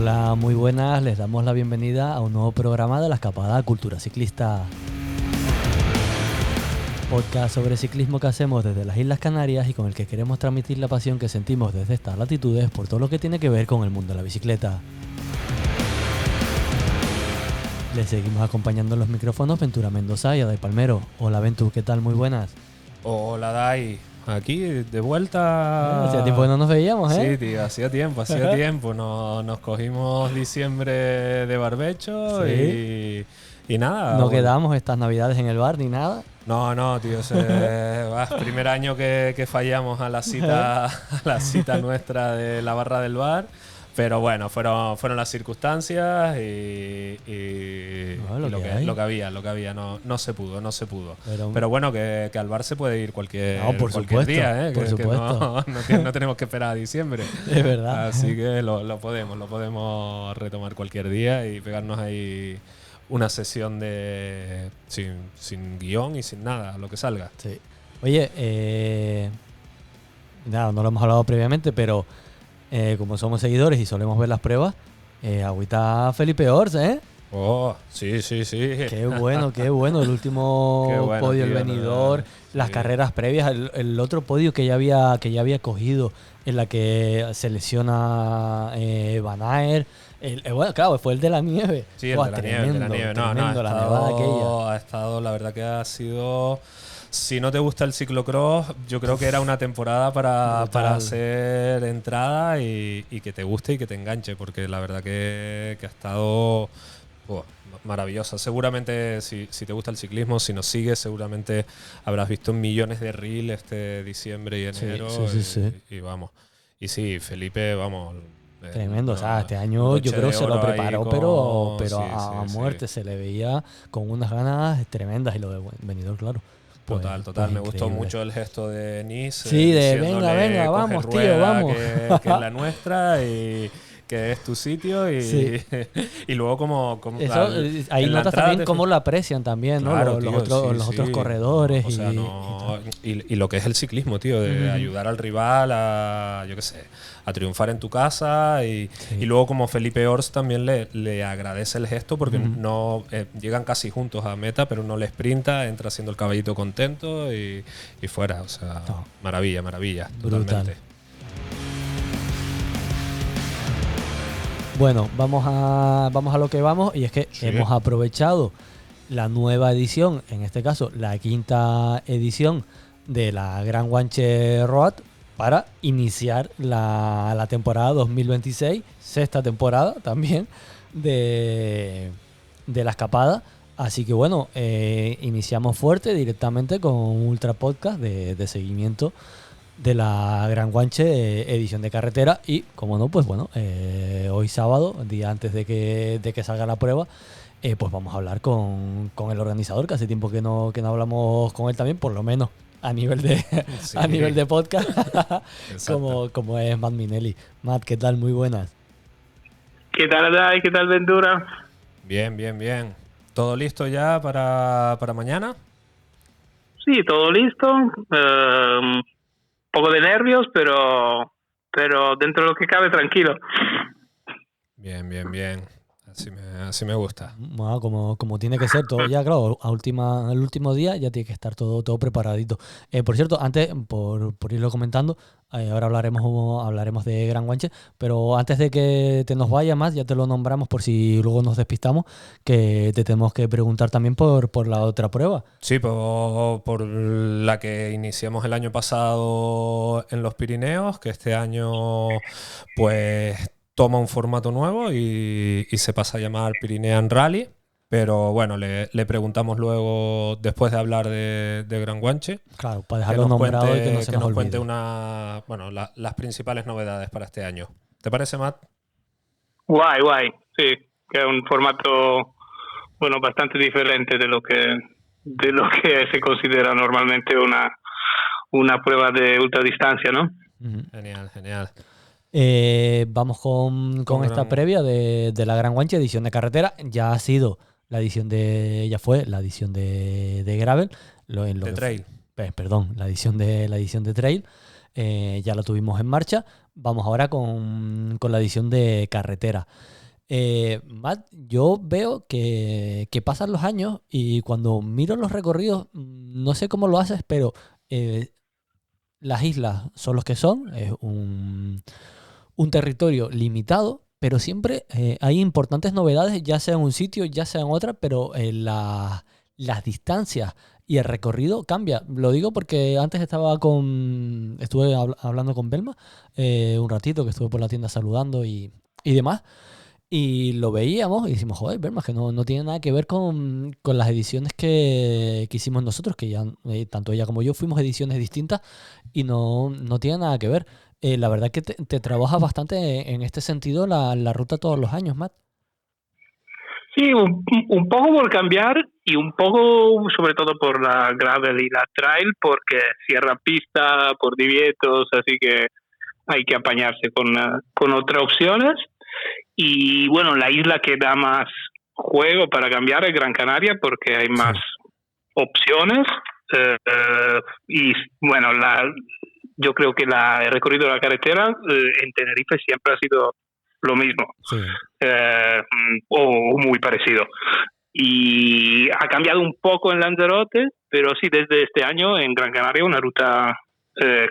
Hola, muy buenas. Les damos la bienvenida a un nuevo programa de La Escapada Cultura Ciclista. Podcast sobre ciclismo que hacemos desde las Islas Canarias y con el que queremos transmitir la pasión que sentimos desde estas latitudes por todo lo que tiene que ver con el mundo de la bicicleta. Les seguimos acompañando en los micrófonos Ventura Mendoza y Adai Palmero. Hola Ventu, ¿qué tal? Muy buenas. Hola Dai, aquí de vuelta. Hacía tiempo que no nos veíamos, ¿eh? Sí, tío, hacía tiempo. Nos cogimos diciembre de barbecho Sí. y nada. No bueno. quedamos estas navidades en el bar ni nada. No, tío, primer año que fallamos a la cita nuestra de la barra del bar. Pero bueno, fueron las circunstancias y lo que había, no se pudo. Pero bueno, que al bar se puede ir cualquier día, ¿eh? Por supuesto. No tenemos que esperar a diciembre. Es verdad. Así que lo podemos retomar cualquier día y pegarnos ahí una sesión sin guión y sin nada, lo que salga. Sí. Oye, nada, no lo hemos hablado previamente, pero como somos seguidores y solemos ver las pruebas, agüita Felipe Ors, ¿eh? Oh, sí. Qué bueno. El último bueno, podio, tío, el venidor, las carreras previas, el otro podio que ya había cogido, en la que se lesiona Van Aert. Bueno, claro, fue el de la nieve. Sí, el de la nieve. Tremendo, la nevada aquella. Ha estado, la verdad que ha sido... Si no te gusta el ciclocross, yo creo que era una temporada para hacer entrada y que te guste y que te enganche, porque la verdad que ha estado maravillosa. Seguramente, si te gusta el ciclismo, si nos sigues, seguramente habrás visto millones de reels este diciembre y enero. Sí. Y vamos. Y sí, Felipe, vamos... Tremendo, o sea, este año yo creo que se lo preparó, pero a muerte. Se le veía con unas ganas tremendas y lo de venidor, claro. Total. Me gustó mucho el gesto de Nice. Sí, de venga, vamos, tío, vamos. Que es la nuestra y que es tu sitio y luego como eso, ahí notas también cómo lo aprecian también, ¿no? Claro, los otros corredores. O sea, y lo que es el ciclismo, tío, de ayudar al rival a, yo qué sé, a triunfar en tu casa y luego como Felipe Ors también le agradece el gesto porque no llegan casi juntos a meta, pero no le sprinta, entra haciendo el caballito contento y fuera, o sea, maravilla, totalmente. Bueno, vamos a lo que vamos, y es que hemos aprovechado la nueva edición, en este caso la quinta edición de la Gran Guanche Road, para iniciar la temporada 2026, sexta temporada también de la escapada. Así que bueno, iniciamos fuerte directamente con un ultra podcast de seguimiento de la Gran Guanche edición de carretera y, como no, pues bueno, hoy sábado, día antes de que salga la prueba, pues vamos a hablar con el organizador, que hace tiempo que no hablamos con él también, por lo menos a nivel de podcast, como es Matt Minelli. Matt, ¿qué tal? Muy buenas. ¿Qué tal, Adai? ¿Qué tal, Ventura? Bien. ¿Todo listo ya para mañana? Sí, todo listo. Poco de nervios, pero dentro de lo que cabe, tranquilo. Bien. Así me gusta. Bueno, como tiene que ser todo ya, claro, al último día ya tiene que estar todo preparadito. Por cierto, antes, por irlo comentando, ahora hablaremos de Gran Guanche, pero antes de que te nos vaya más, ya te lo nombramos por si luego nos despistamos, que te tenemos que preguntar también por la otra prueba. Sí, por la que iniciamos el año pasado en los Pirineos, que este año pues toma un formato nuevo y se pasa a llamar Pyrenean Rally, pero bueno, le preguntamos luego, después de hablar de Gran Guanche, claro, para dejarlo nombrado y que no se nos cuente olvide. las principales novedades para este año. ¿Te parece, Matt? Guay, sí, que es un formato bastante diferente de lo que se considera normalmente una prueba de ultradistancia, ¿no? Genial. Vamos con esta previa de la Gran Guanche, edición de carretera. Ya fue la edición de gravel, de trail. La edición de trail. Ya lo tuvimos en marcha. Vamos ahora con la edición de carretera. Matt, yo veo que pasan los años y cuando miro los recorridos, no sé cómo lo haces, pero las islas son los que son, es un territorio limitado, pero siempre hay importantes novedades, ya sea en un sitio, ya sea en otra, pero las distancias y el recorrido cambia. Lo digo porque antes estuve hablando con Belma un ratito, que estuve por la tienda saludando y demás. Y lo veíamos y decimos, joder, Belma, que no tiene nada que ver con las ediciones que hicimos nosotros, que ya tanto ella como yo fuimos ediciones distintas y no tiene nada que ver. La verdad que te trabajas bastante en este sentido la ruta todos los años, Matt. Sí, un poco por cambiar y un poco sobre todo por la gravel y la trail, porque cierra pista por divietos, así que hay que apañarse con otras opciones. Y bueno, la isla que da más juego para cambiar es Gran Canaria, porque hay más opciones. Y bueno, yo creo que el recorrido de la carretera en Tenerife siempre ha sido lo mismo, Sí. O muy parecido. Y ha cambiado un poco en Lanzarote, pero sí, desde este año en Gran Canaria una ruta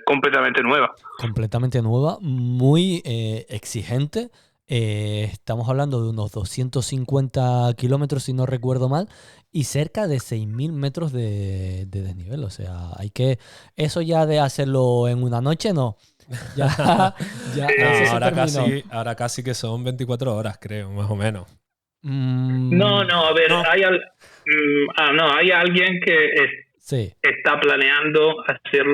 completamente nueva. Completamente nueva, muy exigente. Estamos hablando de unos 250 kilómetros, si no recuerdo mal, y cerca de 6.000 metros de desnivel. O sea, eso ya de hacerlo en una noche, no. Ya, eso se ahora casi que son 24 horas, creo, más o menos. No, a ver, No. hay alguien que está planeando hacer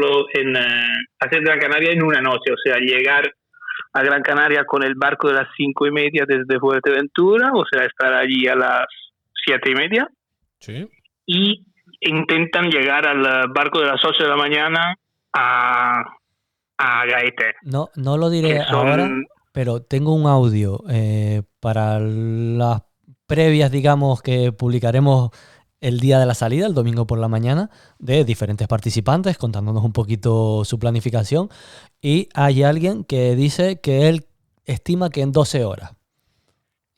Gran Canaria en una noche, o sea, llegar a Gran Canaria con el barco de las 5:30 desde Fuerteventura, o sea, estar allí a las 7:30. Sí. Y intentan llegar al barco de las 8 de la mañana a Gaete. No lo diré ahora, pero tengo un audio para las previas, digamos, que publicaremos el día de la salida, el domingo por la mañana, de diferentes participantes contándonos un poquito su planificación. Y hay alguien que dice que él estima que en 12 horas.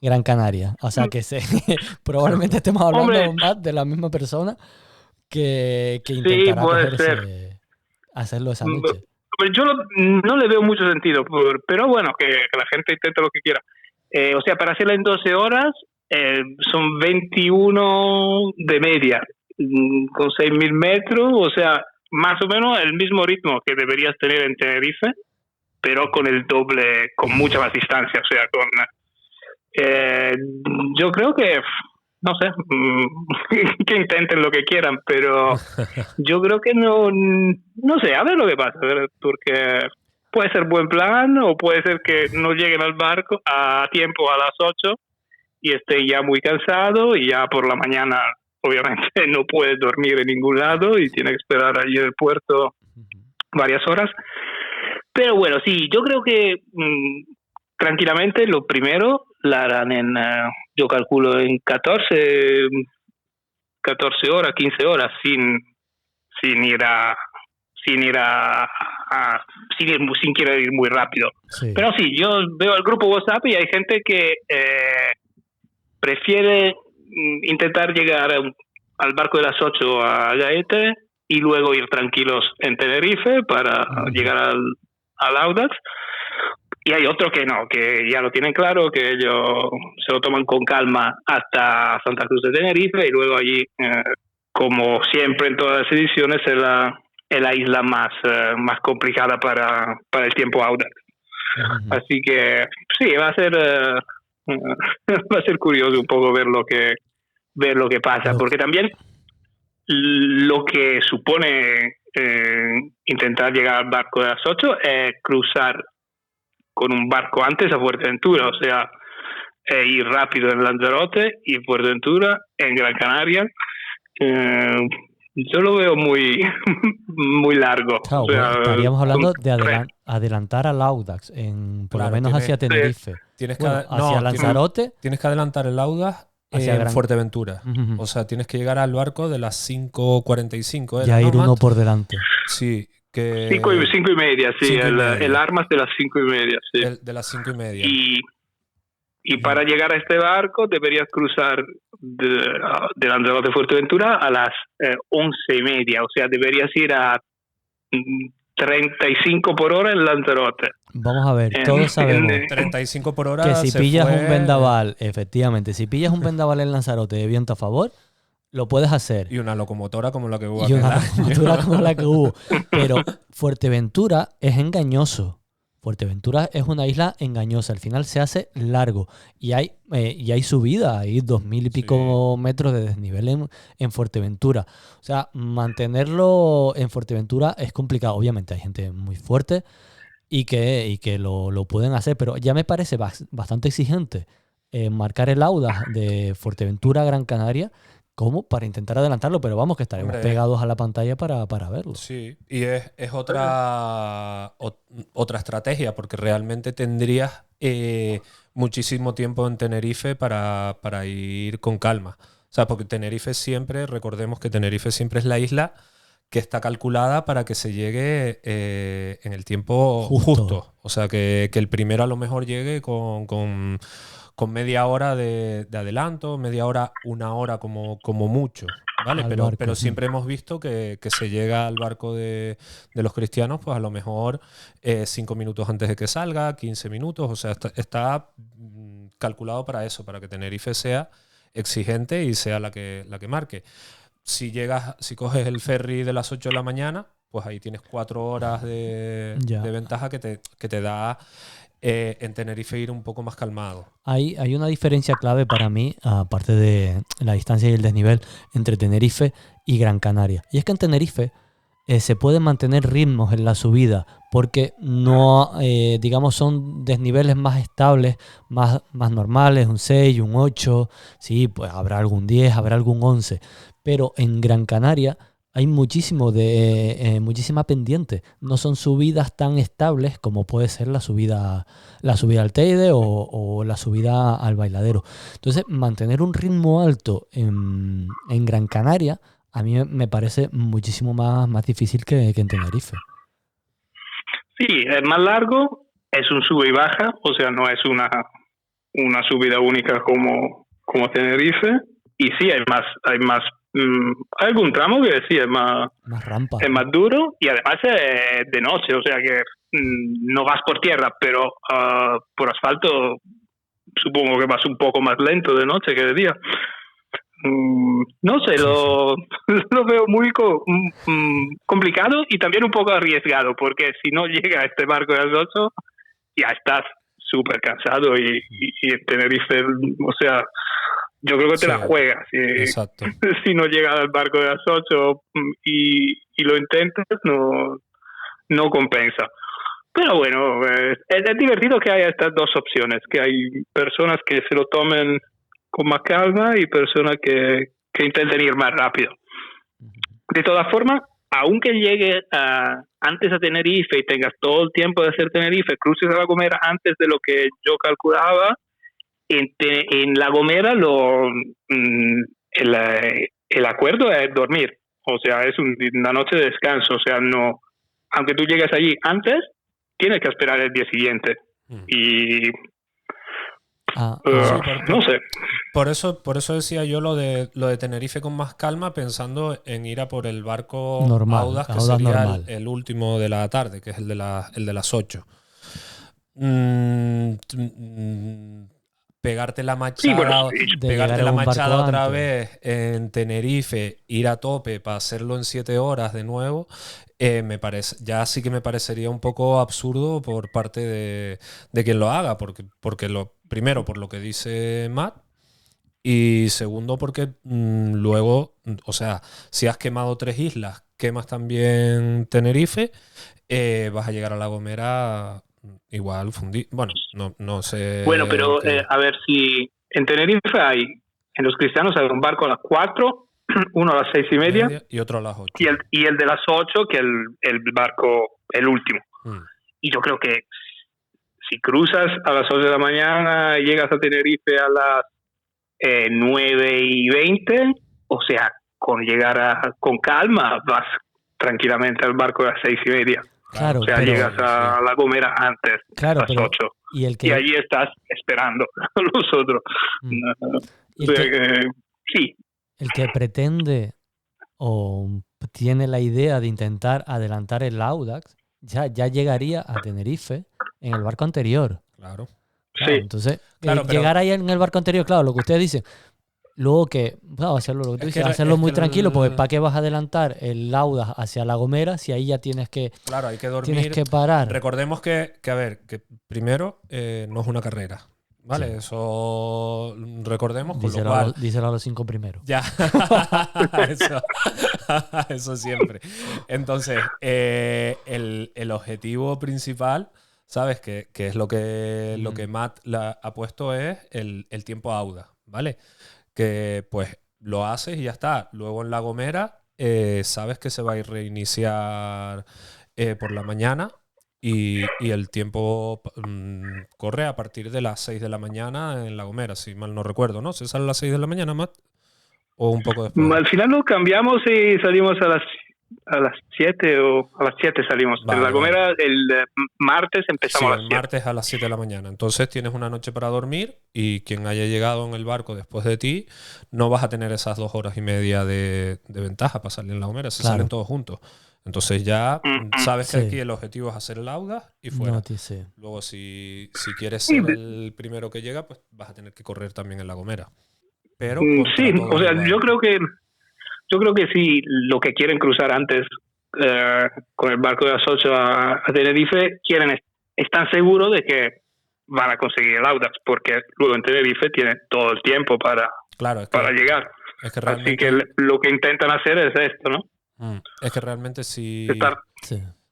Gran Canaria. O sea que probablemente estemos hablando más de la misma persona que intentará hacerlo esa noche. Yo no le veo mucho sentido, pero bueno, que la gente intente lo que quiera. O sea, para hacerla en 12 horas son 21 de media, con 6.000 metros, o sea, más o menos el mismo ritmo que deberías tener en Tenerife, pero con el doble, con mucha más distancia. O sea, yo creo que, no sé, que intenten lo que quieran, pero yo creo que no sé, a ver lo que pasa, porque puede ser buen plan o puede ser que no lleguen al barco a tiempo a las 8 y estén ya muy cansados y ya por la mañana obviamente no puede dormir en ningún lado y tiene que esperar allí en el puerto varias horas. Pero bueno, sí, yo creo que tranquilamente lo primero la harán yo calculo en 14 horas, 15 horas sin querer ir muy rápido. Sí. Pero sí, yo veo el grupo WhatsApp y hay gente que prefiere intentar llegar al barco de las 8 a Gaete y luego ir tranquilos en Tenerife para llegar al Audax. Y hay otros que no, que ya lo tienen claro, que ellos se lo toman con calma hasta Santa Cruz de Tenerife y luego allí, como siempre en todas las ediciones, es la isla más complicada para el tiempo Audax. Así que sí, va a ser curioso un poco ver lo que pasa, porque también lo que supone intentar llegar al barco de las 8 es cruzar con un barco antes a Fuerteventura, o sea, ir rápido en Lanzarote y Fuerteventura en Gran Canaria. Yo lo veo muy muy largo. Claro, o sea, estaríamos hablando de adelantar al Audax, por lo menos hacia Tenerife. Hacia Lanzarote. Tienes que adelantar el Audax en Fuerteventura. O sea, tienes que llegar al barco de las 5:45. Ya ir uno por delante. Sí, Que 5:30, sí. El Armas de las 5:30, sí. De las 5:30. Y para llegar a este barco deberías cruzar de Lanzarote a Fuerteventura a las 11:30. O sea, deberías ir a 35 por hora en Lanzarote. Vamos a ver, todos sabemos 35 por hora que si pillas un vendaval, efectivamente, si pillas un vendaval en Lanzarote de viento a favor, lo puedes hacer. Y una locomotora como la que hubo. Y una locomotora como la que hubo. Pero Fuerteventura es engañoso. Fuerteventura es una isla engañosa. Al final se hace largo. Y hay subida, hay 2000 y pico metros de desnivel en Fuerteventura. O sea, mantenerlo en Fuerteventura es complicado. Obviamente hay gente muy fuerte y que lo pueden hacer. Pero ya me parece bastante exigente marcar el Audax de Fuerteventura a Gran Canaria como para intentar adelantarlo, pero vamos, que estaremos pegados a la pantalla para verlo. Sí, y es otra estrategia, porque realmente tendrías muchísimo tiempo en Tenerife para ir con calma. O sea, porque recordemos que Tenerife siempre es la isla que está calculada para que se llegue en el tiempo justo. O sea, que el primero a lo mejor llegue con media hora de adelanto, media hora, una hora como mucho, ¿vale? Pero siempre hemos visto que se llega al barco de los cristianos, pues a lo mejor 5 minutos antes de que salga, 15 minutos, o sea, está calculado para eso, para que Tenerife sea exigente y sea la que marque. Si coges el ferry de las 8 de la mañana, pues ahí tienes 4 horas de ventaja que te da en Tenerife ir un poco más calmado. Hay una diferencia clave para mí, aparte de la distancia y el desnivel, entre Tenerife y Gran Canaria. Y es que en Tenerife se pueden mantener ritmos en la subida porque no, digamos, son desniveles más estables, más normales, un 6, un 8, sí, pues habrá algún 10, habrá algún 11. Pero en Gran Canaria hay muchísima pendiente. No son subidas tan estables como puede ser la subida al Teide o la subida al Bailadero. Entonces, mantener un ritmo alto en Gran Canaria a mí me parece muchísimo más difícil que en Tenerife. Sí, es más largo, es un sube y baja, o sea, no es una subida única como Tenerife. Y sí, hay más algún tramo que sí es más rampa, es más duro, y además es de noche, o sea que no vas por tierra, pero por asfalto supongo que vas un poco más lento de noche que de día. No sé, lo veo muy complicado y también un poco arriesgado, porque si no llega a este barco de las 8 ya estás súper cansado y en Tenerife, o sea, yo creo que te la juegas si no llegas al barco de las 8 y lo intentas, no compensa. Pero bueno, es divertido que haya estas dos opciones, que hay personas que se lo tomen con más calma y personas que intenten ir más rápido. De todas formas, aunque llegues antes a Tenerife y tengas todo el tiempo de hacer Tenerife, cruces a La Gomera antes de lo que yo calculaba, en La Gomera el acuerdo es dormir, o sea, es una noche de descanso, o sea, no, aunque tú llegues allí antes, tienes que esperar el día siguiente. Y no sé. Por eso decía yo lo de Tenerife con más calma, pensando en ir a por el barco Audax, que sería el último de la tarde, que es el de las 8. Pegarte la machada otra vez en Tenerife, ir a tope para hacerlo en 7 horas de nuevo, ya sí que me parecería un poco absurdo por parte de quien lo haga, porque primero por lo que dice Matt, y segundo porque luego, o sea, si has quemado 3 islas, quemas también Tenerife, vas a llegar a La Gomera igual fundido. Bueno, no sé. Bueno, pero a ver, si en Tenerife en los cristianos hay un barco a las 4, uno a las 6:30 y otro a las 8. Y el de las 8, que el barco, el último. Y yo creo que si cruzas a las 8 de la mañana y llegas a Tenerife a las 9:20, o sea, con llegar con calma vas tranquilamente al barco a las 6:30. Claro, o sea, llegas a La Gomera antes, claro, a las 8. Y allí estás esperando a los otros. Sí. El que pretende o tiene la idea de intentar adelantar el Audax, ya llegaría a Tenerife en el barco anterior. Claro. Sí. Entonces, llegar ahí en el barco anterior, claro, lo que ustedes dicen, luego hacerlo lo que tú dices, hacerlo muy tranquilo, porque ¿para qué vas a adelantar el Audax hacia La Gomera si ahí ya tienes que, hay que dormir, tienes que parar? Recordemos que primero no es una carrera. Vale, sí. Eso recordemos, con lo cual... Díselo a los 5 primeros. Ya, eso siempre. Entonces, el objetivo principal, ¿sabes? Que es lo que Matt ha puesto es el tiempo Audax, ¿vale? Que pues lo haces y ya está. Luego en La Gomera sabes que se va a reiniciar por la mañana. Y el tiempo corre a partir de las 6 de la mañana en La Gomera, si mal no recuerdo, ¿no? ¿Se sale a las 6 de la mañana, Matt? ¿O un poco después? Al final lo cambiamos y salimos a las 7 o a las 7 salimos. En La Gomera el martes empezamos a las 7. El martes a las 7 de la mañana. Entonces tienes una noche para dormir y quien haya llegado en el barco después de ti no vas a tener esas 2 horas y media de ventaja para salir en La Gomera. Se salen todos juntos. Entonces ya sabes que aquí el objetivo es hacer el Audax y fuera. Luego si quieres ser el primero que llega, pues vas a tener que correr también en La Gomera. Pero sí, o sea, yo creo que sí, lo que quieren cruzar antes con el barco de las 8 a Tenerife, están seguros de que van a conseguir el Audax, porque luego en Tenerife tienen todo el tiempo para llegar. Es que realmente... Así que lo que intentan hacer es esto, ¿no? Es que realmente si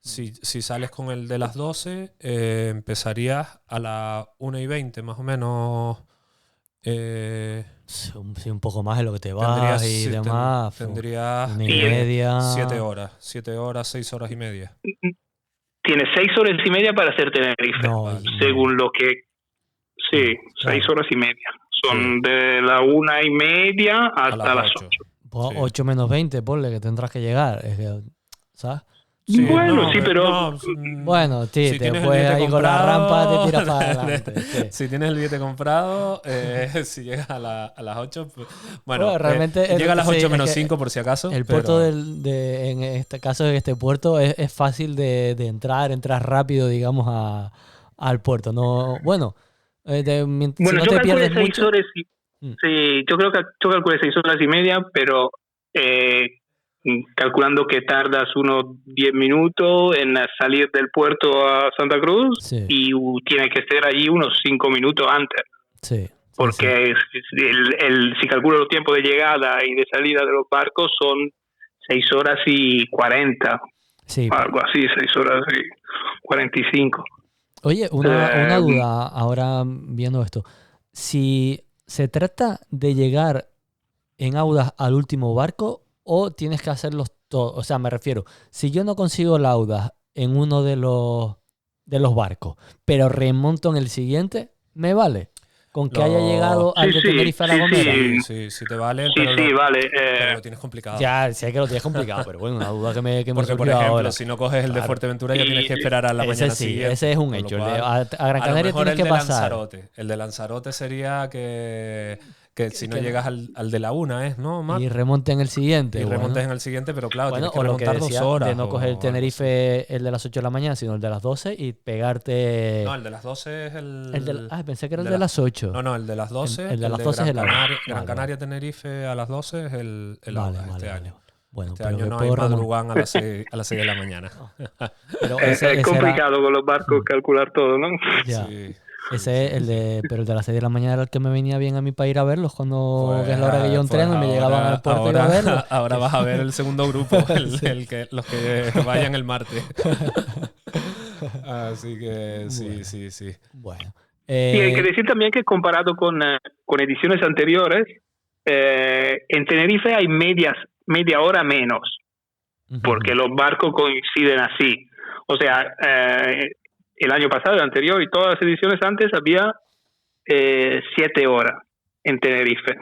sales con el de las 12, empezarías a las 1:20 más o menos. Sí, un poco más de lo que te vas y demás. Tendrías 7 horas, 6 horas y media. Tienes 6 horas y media para hacer Tenerife, según lo que... Sí, 6 horas y media. Son de la 1:30 hasta las 8. 8 menos 20, ponle que tendrás que llegar. ¿Sabes? Sí, pero... Bueno, sí, si te puedes ahí con la rampa, te tiras para adelante. Si tienes el billete comprado, si llegas a las 8... Pues, bueno, realmente llega a las 8 menos 5 por si acaso. El puerto en este caso, en este puerto, es fácil de entrar rápido, digamos, al puerto. No, si no te pierdes mucho... Sí, yo creo que yo calculé 6 horas y media, pero calculando que tardas unos 10 minutos en salir del puerto a Santa Cruz y tiene que ser allí unos 5 minutos antes. Porque si calculo los tiempos de llegada y de salida de los barcos son 6 horas y 40. Algo así, 6 horas y 45. Oye, una duda ahora viendo esto. Si ¿se trata de llegar en Audax al último barco o tienes que hacerlos todos? O sea, me refiero, si yo no consigo el Audax en uno de los barcos, pero remonto en el siguiente, ¿me vale? Con que haya llegado al de Tenerife a La Gomera. Sí, te vale. Vale. Pero lo tienes complicado. Ya, sé que lo tienes complicado, pero bueno, una duda que me porque, por ejemplo, ahora. Si no coges el de Fuerteventura, ya tienes que esperar a la mañana siguiente. Ese es un hecho. A Gran Canaria tienes que pasar. El de Lanzarote sería que si no llegas al de la 1, ¿no, Matt? Y remonte en el siguiente. Y remontes en el siguiente, pero claro, tienes que remontar 2 horas. De no coger el Tenerife, el de las 8 de la mañana, sino el de las 12 y pegarte... No, el de las 12 es pensé que era el de las 8. No, el de las 12. El de las 12 es el Gran Canaria, Tenerife a las 12 es el este año. Bueno, este año no hay madrugán a las 6 de la mañana. Pero es complicado con los barcos calcular todo, ¿no? Ya. Sí. Ese es pero el de las 6 de la mañana era el que me venía bien a mí para ir a verlos cuando es la hora que yo entreno y me llegaban al puerto y iba a verlos. Ahora vas a ver el segundo grupo, los que vayan el martes. Así que sí. Bueno. Y hay que decir también que comparado con ediciones anteriores, en Tenerife hay media hora menos, porque los barcos coinciden así. O sea, el año pasado, el anterior y todas las ediciones antes había 7 horas en Tenerife.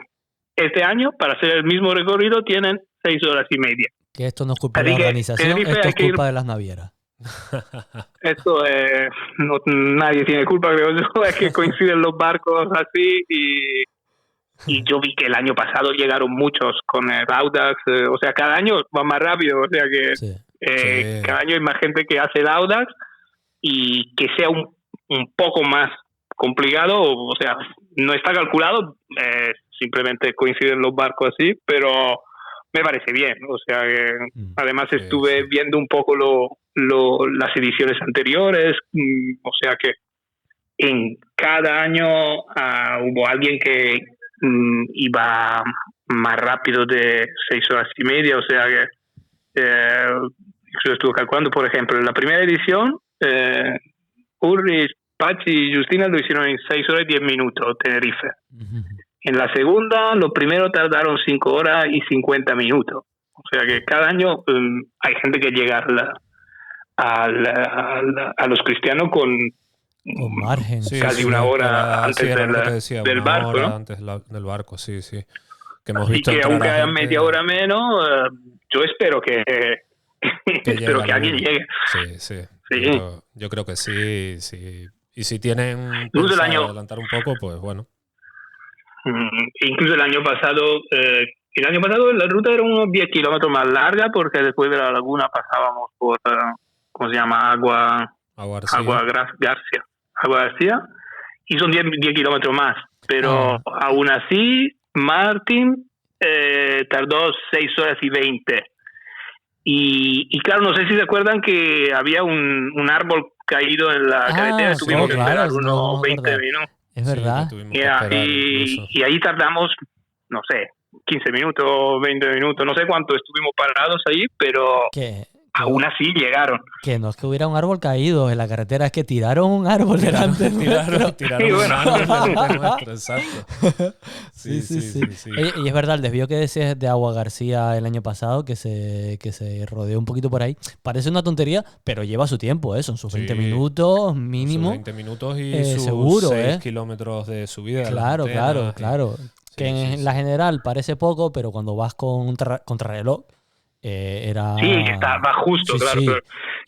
Este año, para hacer el mismo recorrido, tienen 6 horas y media. Que esto no es culpa de Así la que organización, Tenerife esto hay es que ir. culpa de las navieras. Esto nadie tiene culpa, creo yo. Es que coinciden los barcos así y yo vi que el año pasado llegaron muchos con el Audax. O sea, cada año va más rápido. O sea que Sí. Sí. cada año hay más gente que hace el Audax y que sea un poco más complicado. O sea, no está calculado. Simplemente coinciden los barcos así, pero me parece bien. O sea que además Sí, estuve sí. viendo un poco las ediciones anteriores. O sea que en cada año hubo alguien que iba más rápido de 6 horas y media. O sea que yo estuve calculando, por ejemplo, en la primera edición, Ulrich, Pachi y Justina lo hicieron en 6 horas y 10 minutos, Tenerife. En la segunda, los primeros tardaron 5 horas y 50 minutos. O sea que cada año hay gente que llega a los cristianos con margen. casi una hora antes era lo que te decía, del una barco, hora ¿no? antes del barco, sí. Que hemos Así visto que entrar aunque a haya gente media hora menos, yo espero que espero llegue que alguien alguno. llegue. Sí. Sí. Yo creo que sí. Y si tienen Incluso pensado adelantar un poco, pues bueno. Incluso el año pasado la ruta era unos 10 kilómetros más larga porque después de la laguna pasábamos por, ¿cómo se llama? Agua García, y son 10 kilómetros más. Pero aún así, Martín tardó 6 horas y 20. Y claro, no sé si se acuerdan que había un árbol caído en la carretera y tuvimos que esperar unos 20 minutos. Es verdad. Y ahí tardamos, no sé, 15 minutos, 20 minutos, no sé cuánto estuvimos parados ahí, pero aún así llegaron. Que no es que hubiera un árbol caído en la carretera, es que tiraron un árbol delante nuestro. Tiraron un árbol delante nuestro, exacto. Sí. Y es verdad, el desvío que decías de Agua García el año pasado, que se rodeó un poquito por ahí, parece una tontería, pero lleva su tiempo, son sus 20 minutos mínimo. Sus 20 minutos y sus seguro, 6 kilómetros de subida. Claro. Que en la general parece poco, pero cuando vas contrarreloj, era... Sí, que va justo, claro. Sí.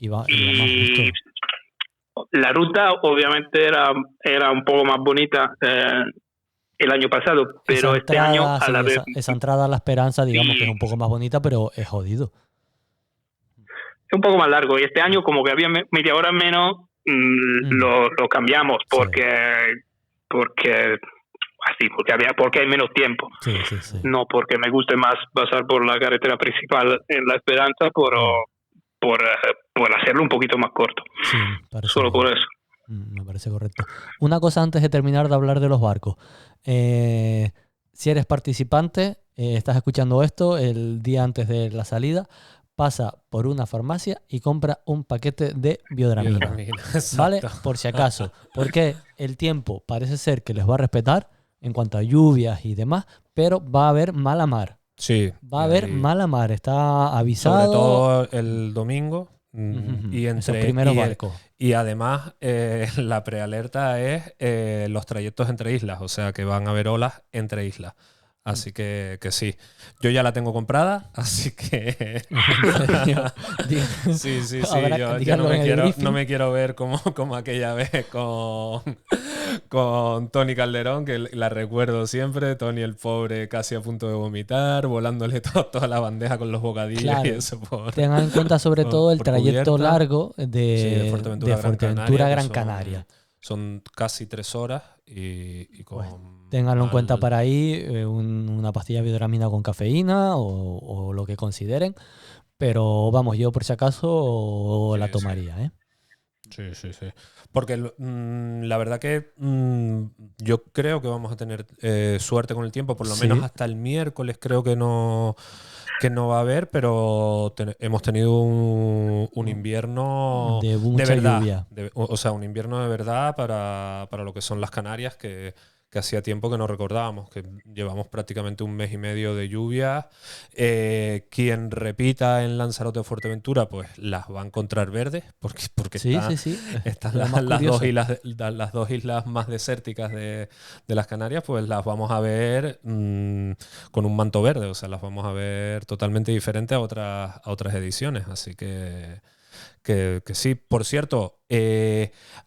Iba más justo. La ruta obviamente era un poco más bonita el año pasado, pero este año a la vez... Esa entrada a La Esperanza, digamos que es un poco más bonita, pero es jodido. Es un poco más largo, y este año como que había media hora menos, lo cambiamos porque hay menos tiempo. Sí. No porque me guste más pasar por la carretera principal en La Esperanza, por hacerlo un poquito más corto. Sí, solo por eso. Me parece correcto. Una cosa antes de terminar de hablar de los barcos. Si eres participante, estás escuchando esto el día antes de la salida, pasa por una farmacia y compra un paquete de biodramina. ¿Vale? Por si acaso. Porque el tiempo parece ser que les va a respetar en cuanto a lluvias y demás, pero va a haber mala mar. Sí. Va a haber mala mar, está avisado. Sobre todo el domingo. Y esos primeros barcos. Y además, la prealerta es los trayectos entre islas, o sea que van a haber olas entre islas. Así que sí. Yo ya la tengo comprada, así que... sí. Yo ya no me quiero ver como aquella vez con Tony Calderón, que la recuerdo siempre. Tony el pobre casi a punto de vomitar, volándole toda la bandeja con los bocadillos. Claro. Y eso tengan en cuenta sobre todo el trayecto largo de Fuerteventura Gran Canaria. Son casi 3 horas y con... Ténganlo en cuenta para ahí, una pastilla de biodramina con cafeína o lo que consideren. Pero vamos, yo por si acaso la tomaría. Sí. Porque la verdad que yo creo que vamos a tener suerte con el tiempo, por lo menos hasta el miércoles creo que no va a haber, pero hemos tenido un invierno de verdad. O sea, un invierno de verdad para lo que son las Canarias, que que hacía tiempo que no recordábamos, que llevamos prácticamente un mes y medio de lluvia. Quien repita en Lanzarote o Fuerteventura, pues las va a encontrar verdes, porque Sí. están La más las curiosa. las dos islas más desérticas de las Canarias, pues las vamos a ver con un manto verde, o sea, las vamos a ver totalmente diferente a otras ediciones, así que sí. Por cierto,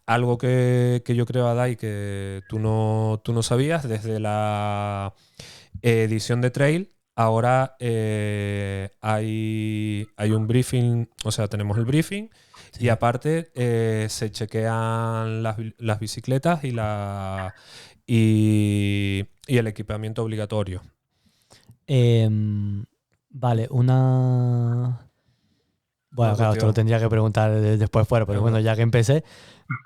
algo que yo creo, Adai, que tú no sabías, desde la edición de Trail, ahora hay un briefing, o sea, tenemos el briefing y aparte se chequean las bicicletas y el equipamiento obligatorio. Vale, una... Bueno, claro, esto lo tendría que preguntar después fuera, pero bueno, ya que empecé,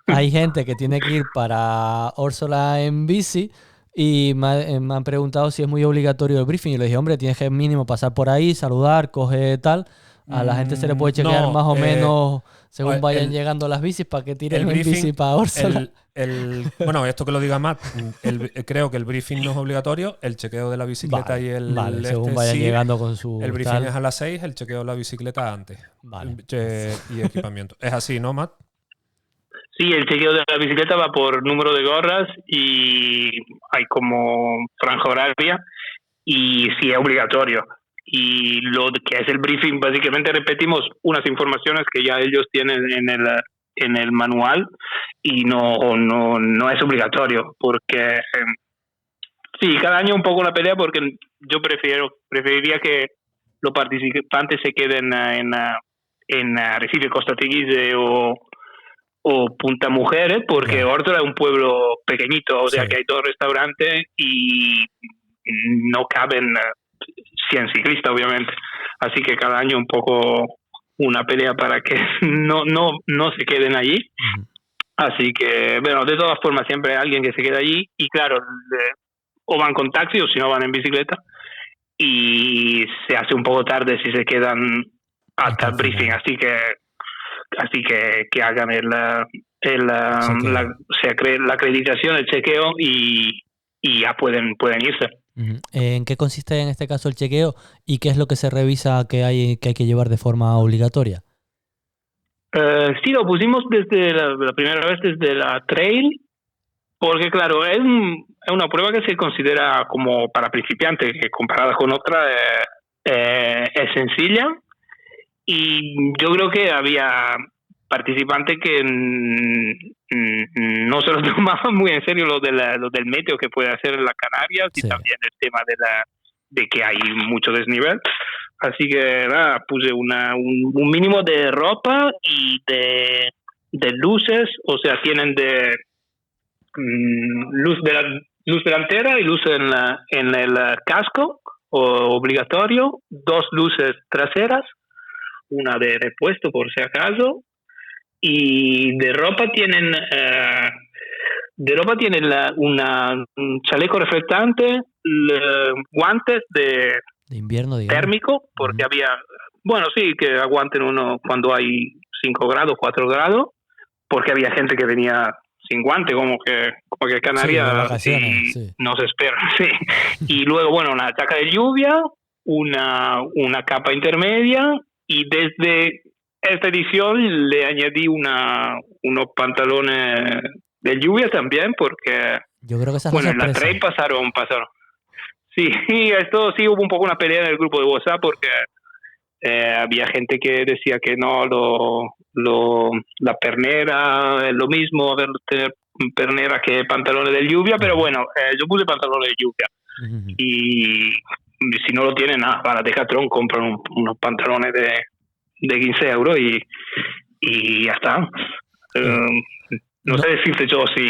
hay gente que tiene que ir para Órsola en bici y me han preguntado si es muy obligatorio el briefing. Y le dije, hombre, tienes que mínimo pasar por ahí, saludar, coger tal. A la gente se le puede chequear más o menos según vayan llegando las bicis para que tiren en bici para Órsola. Bueno, esto que lo diga Matt, creo que el briefing no es obligatorio, el chequeo de la bicicleta Vale, según vayan llegando con su... El briefing es a las 6, el chequeo de la bicicleta antes. Vale. Y equipamiento. Es así, ¿no, Matt? Sí, el chequeo de la bicicleta va por número de gorras y hay como franja horaria y sí es obligatorio. Y lo que es el briefing, básicamente repetimos unas informaciones que ya ellos tienen en el manual y no es obligatorio, porque sí, cada año un poco una pelea, porque yo preferiría que los participantes se queden en Arrecife, Costa Teguise o Punta Mujeres, porque Órtola es un pueblo pequeñito, o sea que hay 2 restaurantes y no caben 100 ciclistas, obviamente. Así que cada año un poco una pelea para que no se queden allí. Uh-huh. Así que, bueno, de todas formas siempre hay alguien que se queda allí y claro, o van con taxi o si no van en bicicleta y se hace un poco tarde si se quedan hasta el briefing. Así que hagan la acreditación, el chequeo y ya pueden irse. Uh-huh. ¿En qué consiste en este caso el chequeo y qué es lo que se revisa que hay que llevar de forma obligatoria? Sí, lo pusimos desde la primera vez desde la trail, porque claro, es una prueba que se considera como para principiantes, que comparada con otra es sencilla, y yo creo que había participantes que no se lo tomaban muy en serio lo del meteo que puede hacer en las Canarias, y también el tema de que hay mucho desnivel. Así que nada, puse un mínimo de ropa y de luces, o sea, tienen de luz delantera y luz en el casco obligatorio, 2 luces traseras, una de repuesto por si acaso, y de ropa tienen un chaleco reflectante, guantes de invierno, digamos, térmico, porque había, bueno, sí, que aguanten uno cuando hay 5 grados, 4 grados, porque había gente que venía sin guante, como que Canarias no se espera. Sí. Y luego, bueno, una chaca de lluvia, una capa intermedia, y desde esta edición le añadí unos pantalones de lluvia también, porque yo creo que esa es bueno, en la trail pasaron. Sí, esto sí hubo un poco una pelea en el grupo de WhatsApp, porque había gente que decía que no, la pernera es lo mismo, tener pernera que pantalones de lluvia, pero bueno, yo puse pantalones de lluvia. Uh-huh. Y si no lo tienen, nada, para Decathlon compran unos pantalones de 15 euros y ya está. No sé decirte yo si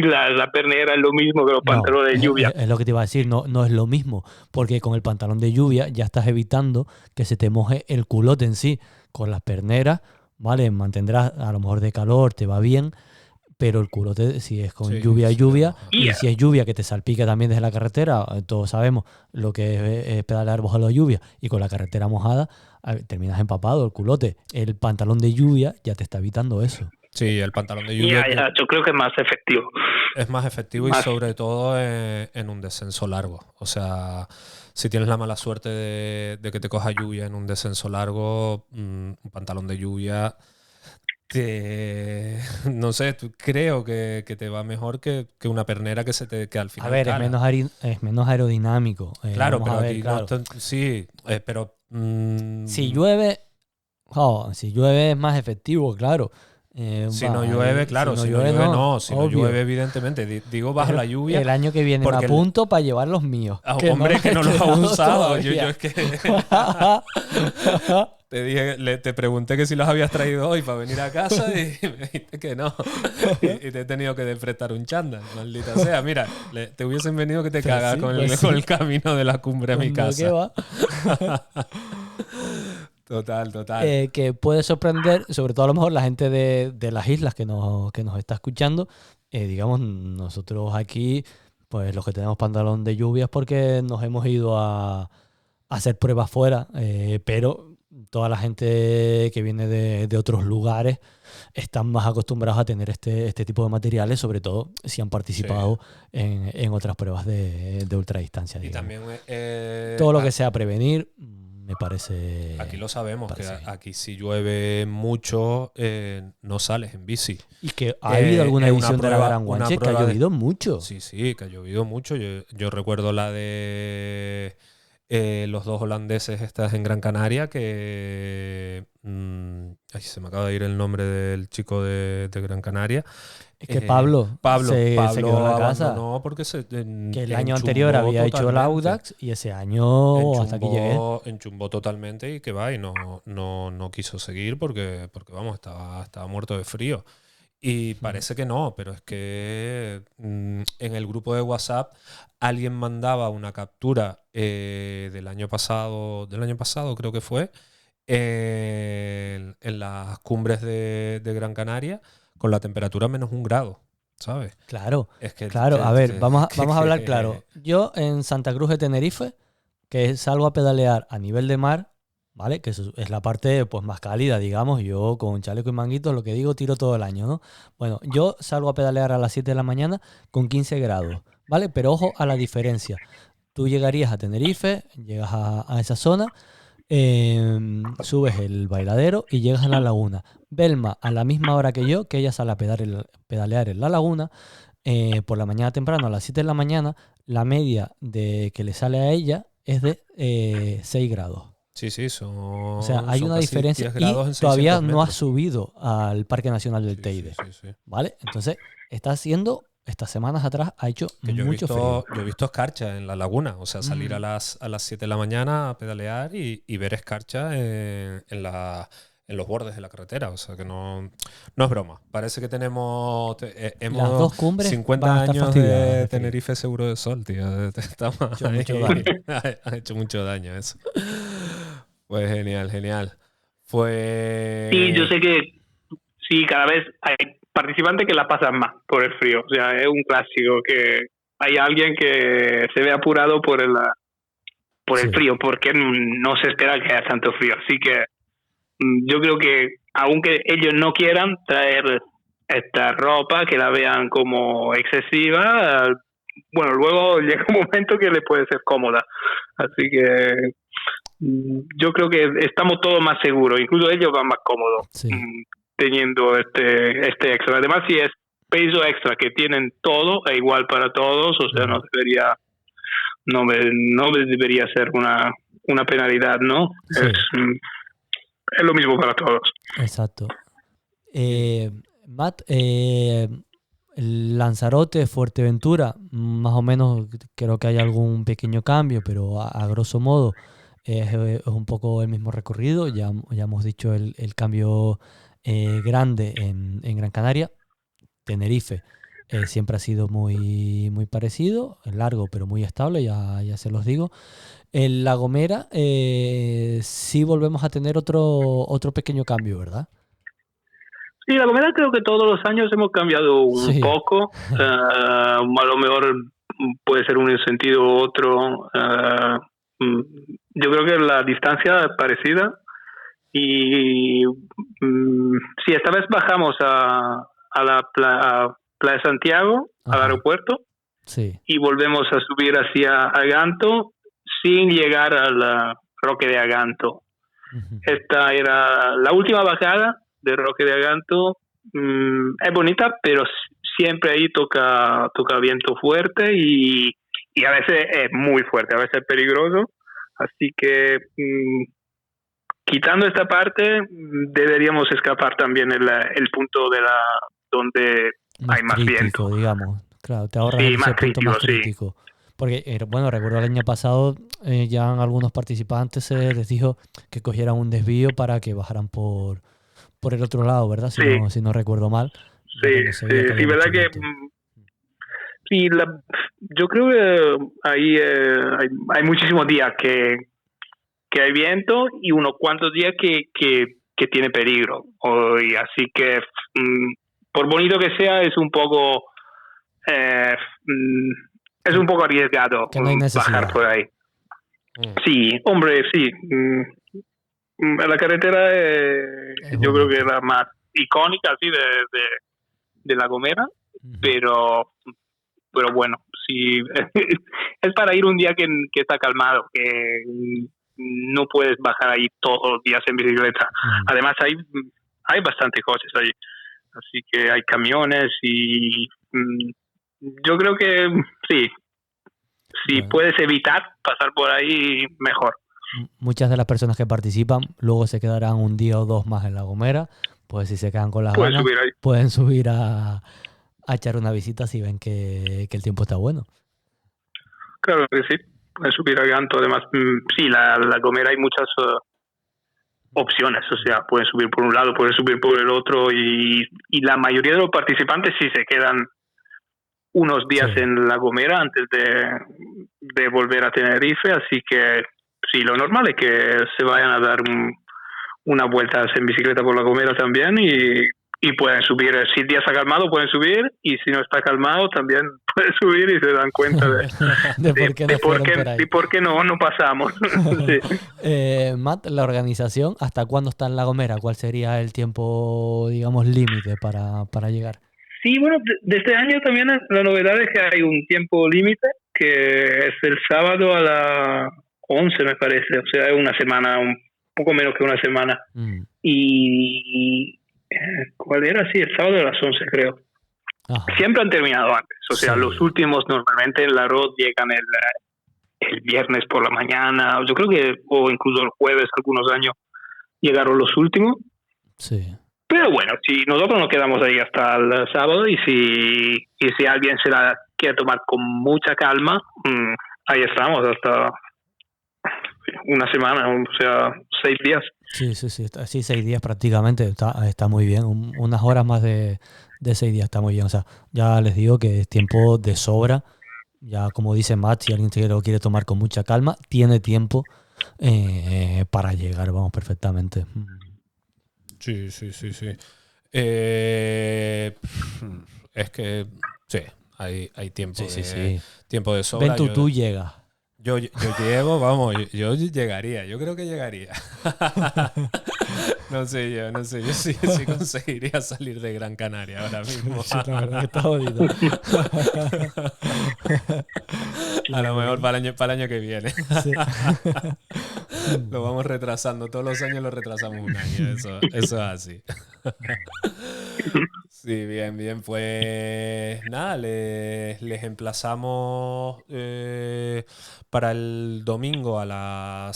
la pernera es lo mismo que los pantalones de lluvia. Es lo que te iba a decir, no es lo mismo, porque con el pantalón de lluvia ya estás evitando que se te moje el culote en sí. Con las perneras, vale, mantendrás a lo mejor de calor, te va bien, pero el culote, si es con lluvia, y si es lluvia que te salpica también desde la carretera, todos sabemos lo que es pedalear bajo la lluvia, y con la carretera mojada terminas empapado el culote. El pantalón de lluvia ya te está evitando eso. Sí, el pantalón de lluvia yo creo que es más efectivo. Es más efectivo y sobre todo en un descenso largo. O sea, si tienes la mala suerte de que te coja lluvia en un descenso largo, un pantalón de lluvia no sé, creo que te va mejor que una pernera que al final A ver, cala. es menos aerodinámico. Claro, Vamos pero a ver, aquí claro. sí, pero Si llueve es más efectivo, claro. si no llueve, claro, si no llueve, no, si no obvio. llueve, evidentemente. Digo bajo Pero la lluvia. el año que viene me porque apunto para llevar los míos. Hombre, que no los ha usado. Yo todavía. es que te pregunté que si los habías traído hoy para venir a casa y me dijiste que no. Y te he tenido que prestar un chándal, maldita sea. Mira, te hubiesen venido que te Pues cagas sí, con pues con sí. el camino de la cumbre a mi Pues no, casa. ¿qué va? Total. Que puede sorprender, sobre todo a lo mejor la gente de las islas que nos está escuchando. Digamos, nosotros aquí, pues los que tenemos pantalón de lluvia es porque nos hemos ido a hacer pruebas fuera, pero toda la gente que viene de otros lugares están más acostumbrados a tener este tipo de materiales, sobre todo si han participado en otras pruebas de ultradistancia. Y digamos. también Todo lo que sea prevenir, me parece... aquí lo sabemos, que bien. aquí si llueve mucho no sales en bici. Y que ha habido alguna edición de la Gran una Guanche que ha prueba llovido mucho. Sí, que ha llovido mucho. Yo recuerdo la de los dos holandeses estas en Gran Canaria que... ay, se me acaba de ir el nombre del chico de Gran Canaria. Es que Pablo se quedó en la casa. Abandonó porque que el año anterior había hecho el Audax y ese año hasta aquí llegué. Enchumbó totalmente y que va y no quiso seguir porque vamos, estaba muerto de frío. Y parece que no, pero es que en el grupo de WhatsApp alguien mandaba una captura del año pasado creo que fue, en las cumbres de Gran Canaria con la temperatura menos 1 grado, ¿sabes? Claro, Es que, claro. A ver, vamos a hablar claro. Yo en Santa Cruz de Tenerife, que salgo a pedalear a nivel de mar, ¿vale? Que eso es la parte pues más cálida, digamos. Yo con chaleco y manguitos, lo que digo, tiro todo el año, ¿no? Bueno, yo salgo a pedalear a las 7 de la mañana con 15 grados, ¿vale? Pero ojo a la diferencia. Tú llegarías a Tenerife, llegas a esa zona, subes el Bailadero y llegas a la laguna. Belma, a la misma hora que yo, que ella sale a pedalear en la laguna, por la mañana temprano, a las 7 de la mañana, la media de que le sale a ella es de 6 grados. Sí, O sea, hay una diferencia y todavía no ha subido al Parque Nacional del Teide. Sí. ¿Vale? Entonces, está haciendo... Estas semanas atrás ha hecho mucho frío. Yo he visto escarcha en la laguna, o sea, salir a las 7 de la mañana a pedalear y ver escarcha en los bordes de la carretera, o sea que no es broma. Parece que hemos las dos cumbres 50 años de Tenerife seguro de sol, tío. Estamos ha hecho mucho daño eso. Pues genial. Pues... Sí, yo sé que sí, cada vez hay participantes que la pasan más por el frío. O sea, es un clásico que hay alguien que se ve apurado por el frío, porque no se espera que haya tanto frío. Así que yo creo que aunque ellos no quieran traer esta ropa, que la vean como excesiva, bueno, luego llega un momento que le puede ser cómoda. Así que yo creo que estamos todos más seguros, incluso ellos van más cómodos. Sí. Teniendo este extra. Además, si es peso extra que tienen todo, es igual para todos, o sea, no debería ser una penalidad, ¿no? Sí. Es lo mismo para todos. Exacto. Matt, Lanzarote, Fuerteventura, más o menos creo que hay algún pequeño cambio, pero a grosso modo es un poco el mismo recorrido. Ya hemos dicho el cambio grande en Gran Canaria. Tenerife siempre ha sido muy, muy parecido, largo pero muy estable, ya se los digo. En La Gomera sí volvemos a tener otro pequeño cambio, ¿verdad? Sí, La Gomera creo que todos los años hemos cambiado un poco. A lo mejor puede ser un sentido u otro. Yo creo que la distancia es parecida Y sí, esta vez bajamos a Playa Santiago, al aeropuerto, sí, y volvemos a subir hacia Aganto sin llegar al Roque de Aganto. Esta era la última bajada de Roque de Aganto. Es bonita, pero siempre ahí toca viento fuerte y a veces es muy fuerte, a veces es peligroso. Así que quitando esta parte, deberíamos escapar también el punto de donde hay más crítico, viento, digamos. Claro, te ahorras sí, ese más punto crítico, más crítico. Porque, bueno, recuerdo el año pasado ya algunos participantes se les dijo que cogieran un desvío para que bajaran por el otro lado, ¿verdad? Si no recuerdo mal. Sí, verdad que sí, yo creo que ahí hay muchísimos días que hay viento y unos cuantos días que tiene peligro. Y así que, por bonito que sea, es un poco arriesgado que no hay bajar por ahí. Sí, hombre, sí. La carretera yo creo que es la más icónica así de La Gomera, pero bueno, sí, es para ir un día que está calmado, que no puedes bajar ahí todos los días en bicicleta. Además hay bastantes coches ahí, así que hay camiones y yo creo que sí, si puedes evitar pasar por ahí, mejor. Muchas de las personas que participan luego se quedarán un día o dos más en La Gomera, pues si se quedan con las ganas pueden subir a echar una visita si ven que el tiempo está bueno. Claro que sí, pueden subir a Ganto. Además, sí, la Gomera hay muchas opciones, o sea, pueden subir por un lado, pueden subir por el otro y la mayoría de los participantes sí se quedan unos días en La Gomera antes de volver a Tenerife, así que sí, lo normal es que se vayan a dar unas vueltas en bicicleta por La Gomera también y pueden subir. Si el día está calmado pueden subir y si no está calmado también pueden subir y se dan cuenta de por qué no pasamos. Sí. Matt, la organización, ¿hasta cuándo está en La Gomera? ¿Cuál sería el tiempo, digamos, límite para llegar? Sí, bueno, de este año también la novedad es que hay un tiempo límite que es el sábado a las 11 me parece, o sea, es una semana, un poco menos que una semana. Y ¿cuál era? Sí, el sábado a las 11 creo. Ajá. Siempre han terminado antes, o sea, los últimos normalmente en la ROD llegan el viernes por la mañana, yo creo que, o incluso el jueves, algunos años llegaron los últimos. Sí. Pero bueno, si nosotros nos quedamos ahí hasta el sábado y si alguien se la quiere tomar con mucha calma, ahí estamos hasta una semana, o sea, 6 días. Sí, 6 días prácticamente, está muy bien. Unas horas más de 6 días está muy bien. O sea, ya les digo que es tiempo de sobra. Ya como dice Matt, si alguien se lo quiere tomar con mucha calma, tiene tiempo para llegar, vamos, perfectamente. Sí. Es que sí, hay tiempo tiempo de sobra. Ven tú llegas. Yo llego, vamos, yo llegaría, yo creo que llegaría. No sé yo sí conseguiría salir de Gran Canaria ahora mismo. Sí, la verdad que está jodido. A lo mejor para el año que viene. Sí. Lo vamos retrasando, todos los años lo retrasamos un año, eso es así. Sí, bien, pues nada, les emplazamos para el domingo ¿a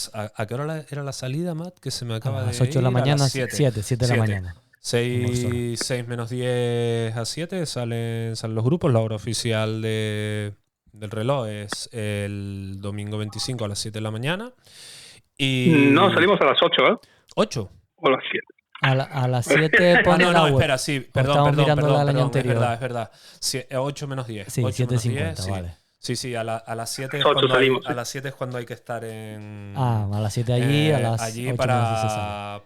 qué hora era la salida, Matt? Que se me acaba de ir. A las 8 de la mañana, 7 de la mañana. 6 menos 10 a 7 salen los grupos. La hora oficial del reloj es el domingo 25 a las 7 de la mañana. No, salimos a las 8, ¿eh? ¿8? O a las 7. A las 7 pone la web. Espera, sí, perdón, es verdad. 8 menos 10. Sí, 7:50, vale. Sí, a las 7 es cuando hay que estar en... a las 7 allí, a las 8 para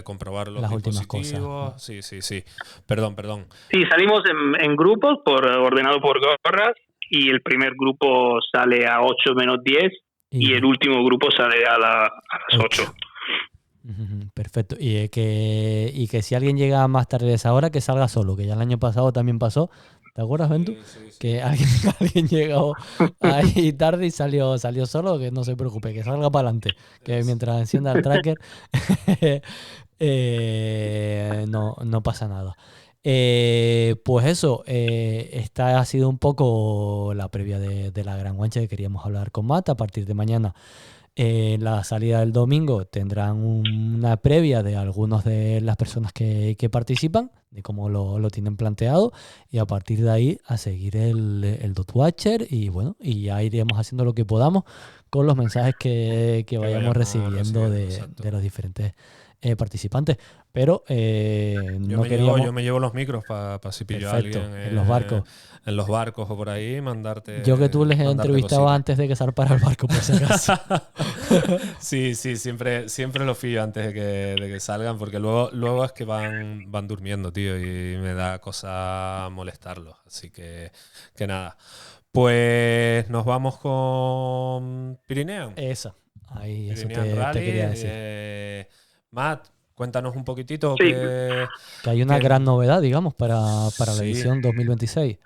comprobar los últimas dispositivos. Cosas. Sí. Perdón. Sí, salimos en grupos ordenado por gorras y el primer grupo sale a 8 menos 10 y el último grupo sale a las 8. Perfecto. Y que si alguien llega más tarde de esa hora, que salga solo, que ya el año pasado también pasó. ¿Te acuerdas, Ventu? Sí. Que alguien llegó ahí tarde y salió solo, que no se preocupe, que salga para adelante. Que mientras encienda el tracker no pasa nada. Pues eso, esta ha sido un poco la previa de la Gran Guanche que queríamos hablar con Matt. A partir de mañana, la salida del domingo, tendrán una previa de algunas de las personas que participan, de cómo lo tienen planteado, y a partir de ahí a seguir el Dot Watcher, y bueno, y ya iremos haciendo lo que podamos con los mensajes que vayamos recibiendo de los diferentes participantes. Pero yo me llevo los micros para si pillo a alguien en los barcos. En los barcos o por ahí, mandarte. Yo que tú les he entrevistado cositas antes de que zarpara el barco, por si acaso. Sí, siempre los pillo antes de que salgan, porque luego es que van durmiendo, tío, y me da cosa molestarlos. Así que nada. Pues nos vamos con Pirineo. Eso Rally, te quería decir. Matt, cuéntanos un poquitito Sí. que hay una gran novedad, digamos, para la edición 2026.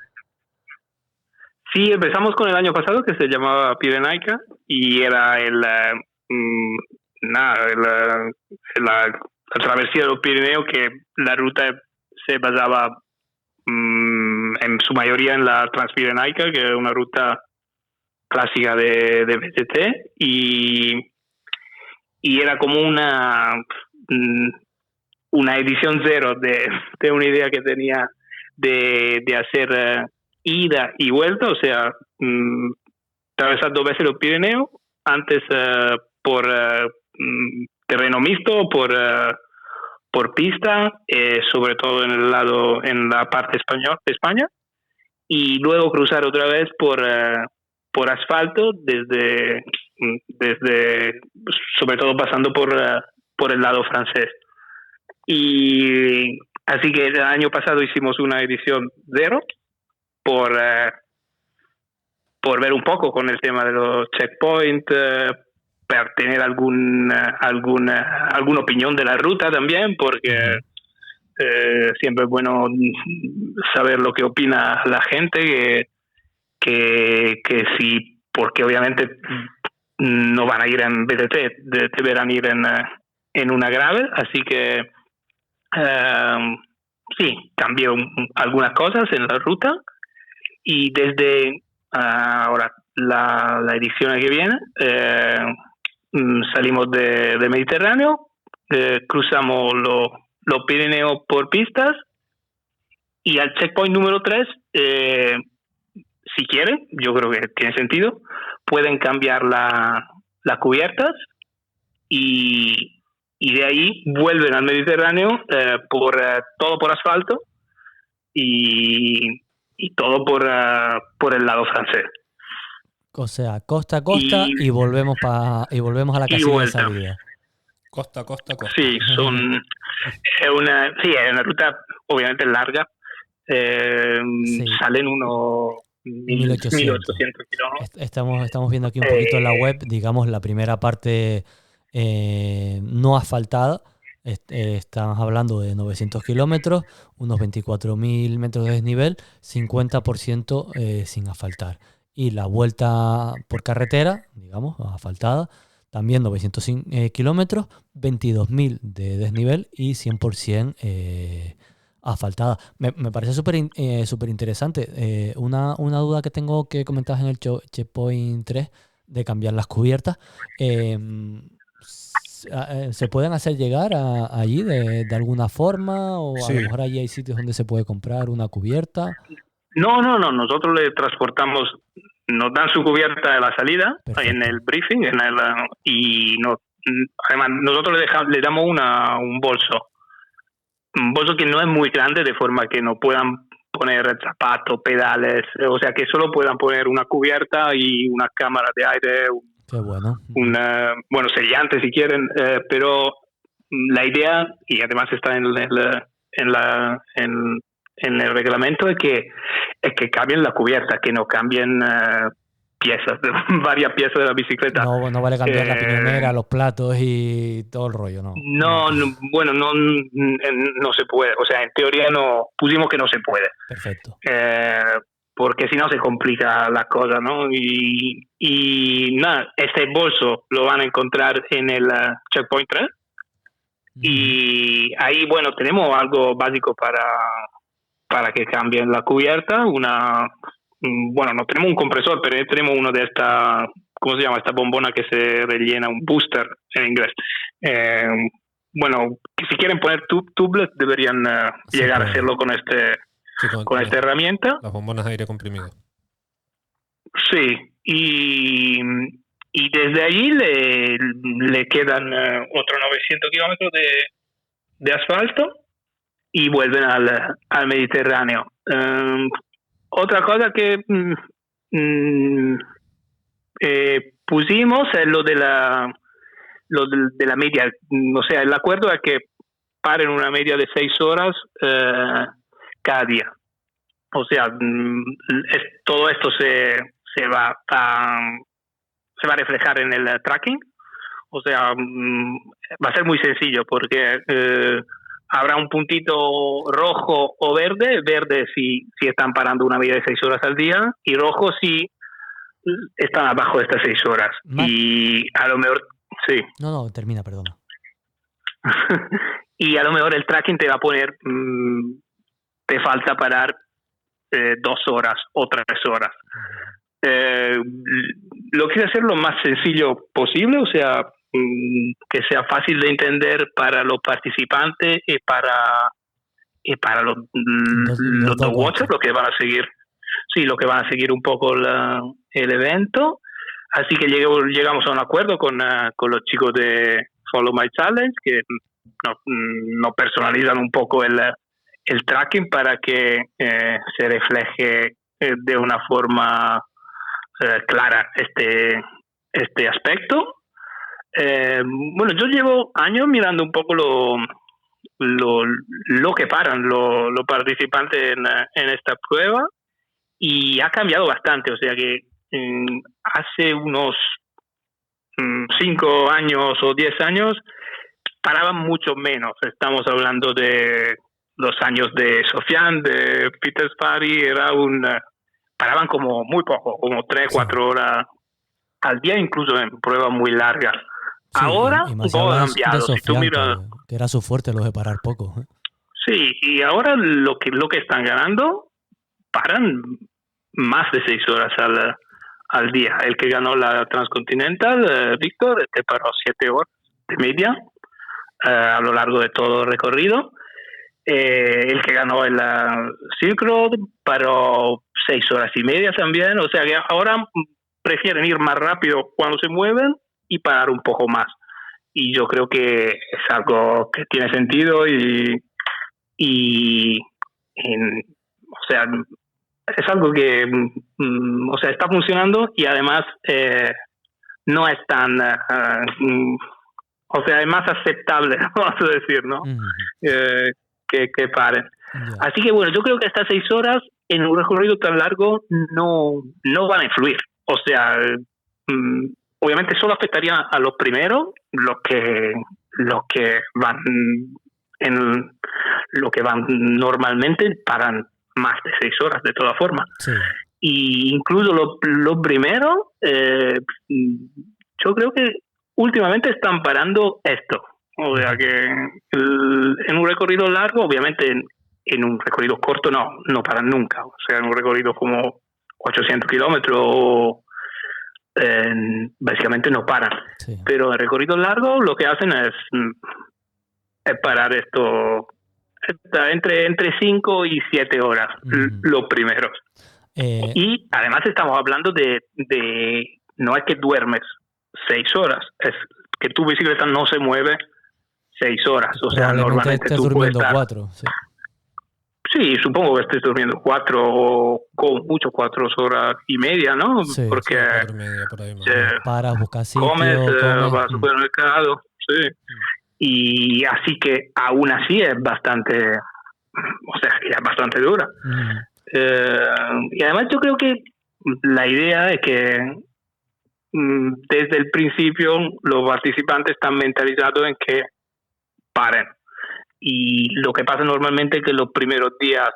Sí, empezamos con el año pasado, que se llamaba Pirenaica, y era la travesía del Pirineo, que la ruta se basaba en su mayoría en la Transpirenaica, que es una ruta clásica de VTT, y era como una edición cero de una idea que tenía de hacer ida y vuelta, o sea, atravesar 2 veces el Pirineo, antes por terreno mixto, por pista, sobre todo en la parte de España, y luego cruzar otra vez por asfalto desde sobre todo pasando por el lado francés. Y así que el año pasado hicimos una edición cero por ver un poco con el tema de los checkpoints, para tener alguna opinión de la ruta también, porque siempre es bueno saber lo que opina la gente, que sí, porque obviamente no van a ir en BTT, deberán ir en una grave, así que sí, cambió algunas cosas en la ruta, y desde ahora la edición que viene salimos de Mediterráneo, cruzamos los Pirineos por pistas, y al checkpoint número 3, si quieren, yo creo que tiene sentido, pueden cambiar las cubiertas, y de ahí vuelven al Mediterráneo, todo por asfalto, y todo por el lado francés. O sea, costa a costa, y volvemos a la casilla de salida. Costa. Sí, es una ruta obviamente larga. Salen unos 1800 kilómetros. Estamos viendo aquí un poquito en la web, digamos, la primera parte no asfaltada. Estamos hablando de 900 kilómetros, unos 24.000 metros de desnivel, 50% sin asfaltar. Y la vuelta por carretera, digamos, asfaltada, también 900 kilómetros, 22.000 de desnivel y 100% asfaltada. Me parece súper interesante. Una duda que tengo, que comentabas en el Checkpoint 3 de cambiar las cubiertas. ¿Se pueden hacer llegar allí de alguna forma? ¿O sí, a lo mejor allí hay sitios donde se puede comprar una cubierta? No, nosotros le transportamos, nos dan su cubierta a la salida. Perfecto. En el briefing, y además nosotros le damos un bolso que no es muy grande, de forma que no puedan poner zapatos, pedales, o sea, que solo puedan poner una cubierta y una cámara de aire. Qué bueno. Sellante si quieren, pero la idea, y además está en el reglamento, es que cambien la cubierta, que no cambien piezas, varias piezas de la bicicleta. No vale cambiar la piñonera, los platos y todo el rollo, ¿no? Bueno, no se puede. O sea, en teoría no pusimos que no se puede. Perfecto. Porque si no se complica la cosa, ¿no? Y nada, este bolso lo van a encontrar en el Checkpoint 3. Y ahí, bueno, tenemos algo básico para que cambien la cubierta. Bueno, no tenemos un compresor, pero tenemos uno de esta, ¿cómo se llama? Esta bombona que se rellena, un booster en inglés. Bueno, si quieren poner tubeless deberían llegar a hacerlo con con esta herramienta. Las bombonas de aire comprimido. Sí, y desde allí le quedan otros 900 kilómetros de asfalto y vuelven al Mediterráneo. Otra cosa que pusimos es lo de la media. O sea, el acuerdo es que paren una media de 6 horas cada día. O sea, todo esto se va a reflejar en el tracking. O sea, va a ser muy sencillo porque habrá un puntito rojo o verde. Verde si están parando una media de 6 horas al día y rojo si están abajo de estas 6 horas. Y a lo mejor, sí. No, termina, perdona. Y a lo mejor el tracking te va a poner, te falta parar 2 horas o 3 horas. Lo quise hacer lo más sencillo posible, o sea, que sea fácil de entender para los participantes y para los watchers, los que van a seguir, lo que van a seguir un poco el evento. Así que llegamos a un acuerdo con los chicos de Follow My Challenge, que nos personalizan un poco el tracking para que se refleje de una forma clara este aspecto. Bueno, yo llevo años mirando un poco lo que paran los participantes en esta prueba y ha cambiado bastante. O sea que hace unos 5 años o 10 años paraban mucho menos. Estamos hablando de los años de Sofiane, de Peter Sparry, paraban como muy poco, como 3-4 horas al día, incluso en pruebas muy largas. Sí, ahora todo ha cambiado. Si tú miras, que era su fuerte lo de parar poco. Sí, y ahora lo que están ganando, paran más de 6 horas al día. El que ganó la Transcontinental, Víctor, paró 7 horas de media a lo largo de todo el recorrido. El que ganó el Silk Road paró 6 horas y media también. O sea que ahora prefieren ir más rápido cuando se mueven y parar un poco más. Y yo creo que es algo que tiene sentido o sea, es algo que o sea, está funcionando y además no es tan o sea, es más aceptable, vamos a decir, ¿no? Que paren. Yeah. Así que bueno, yo creo que estas 6 horas en un recorrido tan largo no van a influir. O sea, obviamente solo afectaría a los primeros, los que van normalmente paran más de 6 horas de todas formas. Sí. Y incluso los primeros, yo creo que últimamente están parando esto. O sea que en un recorrido largo, obviamente en un recorrido corto no paran nunca. O sea, en un recorrido como 800 kilómetros básicamente no paran. Sí. Pero en recorrido largo lo que hacen es parar esto entre 5 y 7 horas, los primeros. Y además estamos hablando de no es que duermes 6 horas, es que tu bicicleta no se mueve 6 horas. O sea, normalmente estés tú durmiendo puedes estar 4. Sí. Sí, supongo que estés durmiendo 4 o con mucho 4 horas y media, ¿no? Sí, porque 4 y media, por ahí, paras, buscas sitio, comes, vas al supermercado, sí. Y así que aún así es bastante, o sea, es bastante dura. Y además yo creo que la idea es que desde el principio los participantes están mentalizados en que paren. Y lo que pasa normalmente es que los primeros días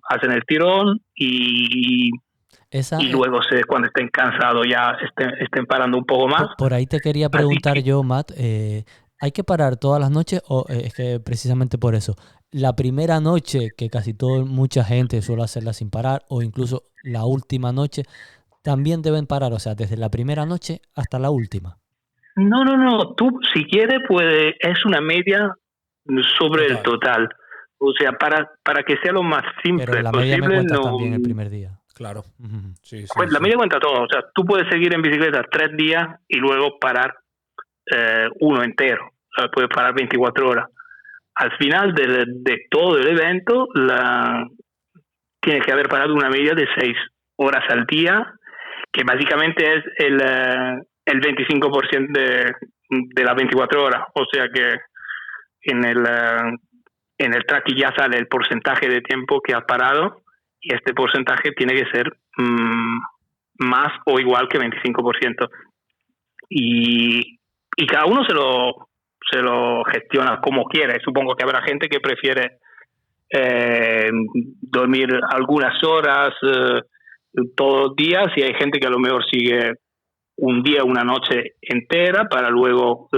hacen el tirón y luego cuando estén cansados ya estén parando un poco más. Por ahí te quería preguntar yo, Matt, ¿hay que parar todas las noches o es que precisamente por eso? La primera noche, que mucha gente suele hacerla sin parar, o incluso la última noche, también deben parar, o sea, desde la primera noche hasta la última. No, tú si quieres es una media sobre el total. O sea, para que sea lo más simple posible. Pero la media me cuenta también el primer día. Claro. Sí, pues la media cuenta todo. O sea, tú puedes seguir en bicicleta 3 días y luego parar uno entero. O sea, puedes parar 24 horas. Al final de todo el evento, tienes que haber parado una media de 6 horas al día, que básicamente es el 25% de las 24 horas. O sea que en el tracking ya sale el porcentaje de tiempo que has parado y este porcentaje tiene que ser más o igual que 25%. Y cada uno se lo gestiona como quiere. Supongo que habrá gente que prefiere dormir algunas horas todos los días, y hay gente que a lo mejor sigue un día, una noche entera para luego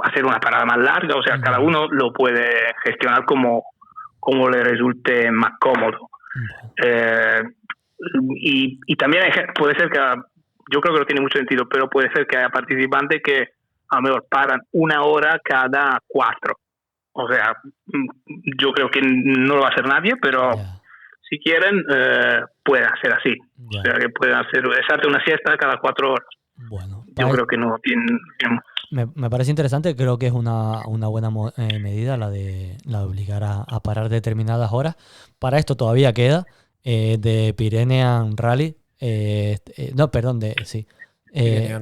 hacer una parada más larga. O sea, cada uno lo puede gestionar como le resulte más cómodo. Y también puede ser que, yo creo que no tiene mucho sentido, pero puede ser que haya participantes que a lo mejor paran 1 hora cada 4. O sea, yo creo que no lo va a hacer nadie, pero si quieren, pueden hacer así. O sea, que pueden echarte una siesta cada 4 horas. Bueno, yo creo que no tienen... Me parece interesante, creo que es una buena medida la de obligar a parar determinadas horas. Para esto todavía queda de Pyrenean Rally. Pyrenean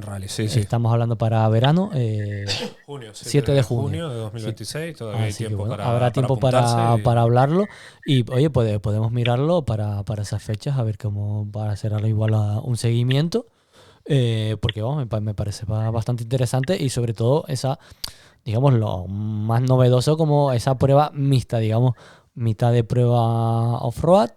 Rally, sí. Estamos hablando para verano. Junio, 7 de junio de 2026. Todavía hay tiempo habrá tiempo para hablarlo. Y oye, podemos mirarlo para esas fechas, a ver cómo va a ser igual un seguimiento. Porque me parece bastante interesante, y sobre todo digamos, lo más novedoso como esa prueba mixta, digamos, mitad de prueba off-road,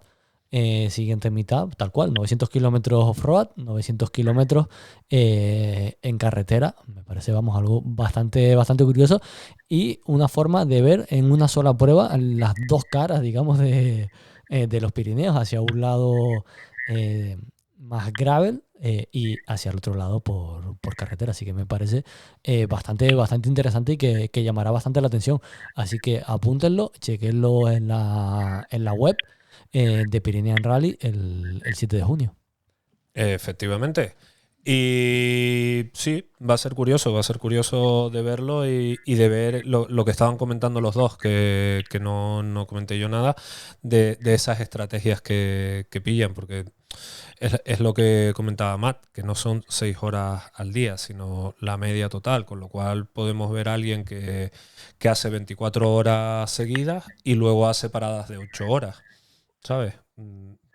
siguiente mitad, tal cual, 900 kilómetros off-road, 900 kilómetros en carretera. Me parece, algo bastante curioso, y una forma de ver en una sola prueba las dos caras, digamos, de los Pirineos, hacia un lado más gravel y hacia el otro lado por carretera. Así que me parece bastante interesante, y que llamará bastante la atención. Así que apúntenlo, chequenlo en la web de Pyrenean Rally el 7 de junio. Efectivamente. Y sí, va a ser curioso de verlo y de ver lo que estaban comentando los dos, que no comenté yo nada, de esas estrategias que pillan, porque es lo que comentaba Matt, que no son 6 horas al día, sino la media total, con lo cual podemos ver a alguien que hace 24 horas seguidas y luego hace paradas de 8 horas, ¿sabes?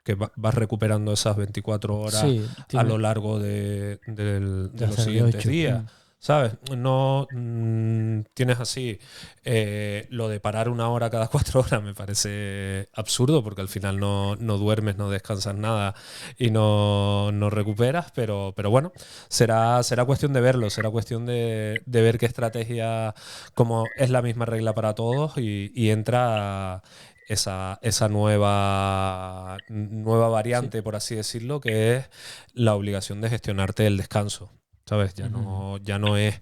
Que vas recuperando esas 24 horas a lo largo de los siguientes días, ¿sabes? No tienes así lo de parar 1 hora cada 4 horas. Me parece absurdo, porque al final no duermes, no descansas nada y no recuperas, pero bueno, será cuestión de verlo, será cuestión de ver qué estrategia, como es la misma regla para todos, y entra esa nueva variante, por así decirlo, que es la obligación de gestionarte el descanso, ¿sabes? Ya no es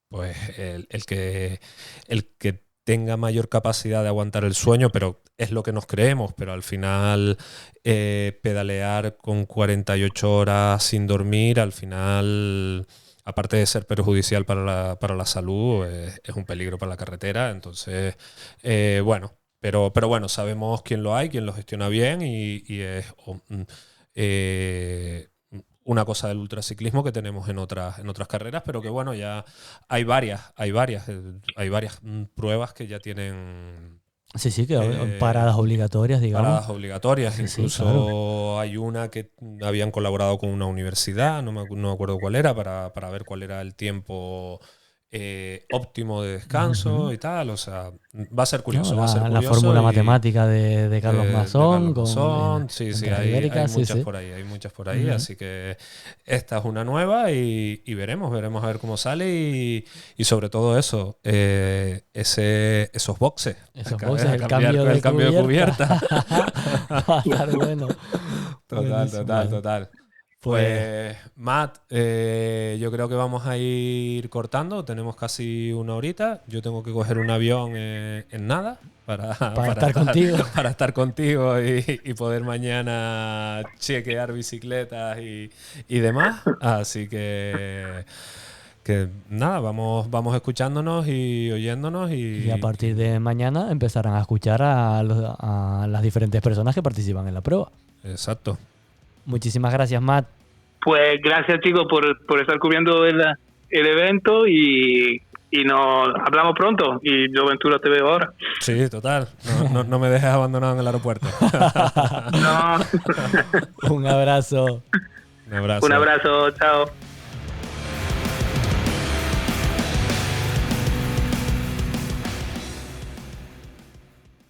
pues el que tenga mayor capacidad de aguantar el sueño, pero es lo que nos creemos, pero al final pedalear con 48 horas sin dormir, al final, aparte de ser perjudicial para la salud, es un peligro para la carretera. Entonces, bueno, pero bueno, sabemos quién lo gestiona bien, y es una cosa del ultraciclismo que tenemos en otras carreras, pero que bueno, ya hay varias pruebas que ya tienen Sí, que paradas obligatorias, digamos. Paradas obligatorias, Sí, incluso claro. hay una que habían colaborado con una universidad, no me acuerdo cuál era, para ver cuál era el tiempo óptimo de descanso y tal. O sea, va a ser curioso, No, va a ser la curioso. fórmula matemática de Carlos de Mazón. Carlos Mazón, sí, hay muchas por ahí, así que esta es una nueva y veremos a ver cómo sale y sobre todo eso, esos boxes. Esos boxes, el El cambio de cubierta. Va a estar bueno. Total. Pues, Matt, yo creo que vamos a ir cortando. Tenemos casi una horita. Yo tengo que coger un avión en nada para estar contigo y poder mañana chequear bicicletas y demás. Así que nada, vamos escuchándonos y oyéndonos. Y a partir de mañana empezarán a escuchar a las diferentes personas que participan en la prueba. Exacto. Muchísimas gracias, Matt. Pues gracias, chicos, por estar cubriendo el evento y nos hablamos pronto. Y yo, Ventura, te veo ahora. Sí, total. No me dejes abandonado en el aeropuerto. No. Un abrazo. Un abrazo. Un abrazo, chao.